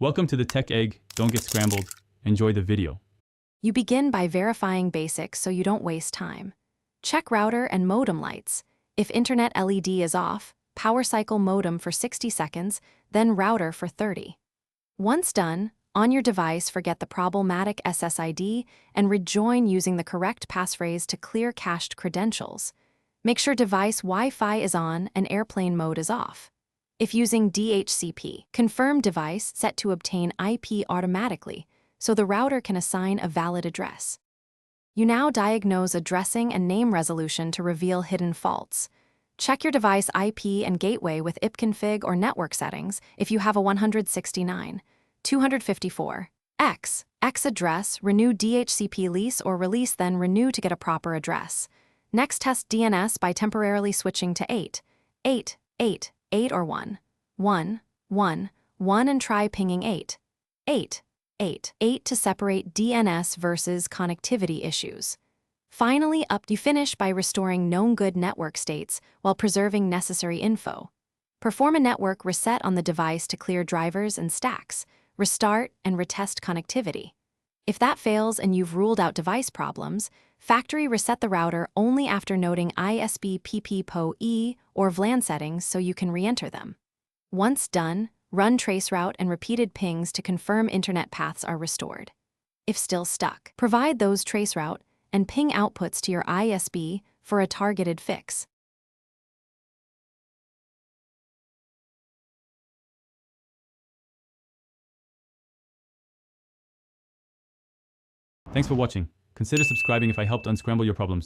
Welcome to the Tech Egg. Don't get scrambled. Enjoy the video. You begin by verifying basics so you don't waste time. Check router and modem lights. If internet LED is off, power cycle modem for 60 seconds, then router for 30. Once done, on your device forget the problematic SSID and rejoin using the correct passphrase to clear cached credentials. Make sure device Wi-Fi is on and airplane mode is off. If using DHCP, confirm device set to obtain IP automatically, so the router can assign a valid address. You now diagnose addressing and name resolution to reveal hidden faults. Check your device IP and gateway with ipconfig or network settings if you have a 169.254.x address, renew DHCP lease or release then renew to get a proper address. Next, test DNS by temporarily switching to 8 or 1 and try pinging 8 to separate DNS versus connectivity issues. Finally, you finish by restoring known good network states while preserving necessary info. Perform a network reset on the device to clear drivers and stacks, restart and retest connectivity. If that fails and you've ruled out device problems, factory reset the router only after noting ISB PPPoE or VLAN settings so you can re-enter them. Once done, run traceroute and repeated pings to confirm internet paths are restored. If still stuck, provide those traceroute and ping outputs to your ISB for a targeted fix. Thanks for watching. Consider subscribing if I helped unscramble your problems.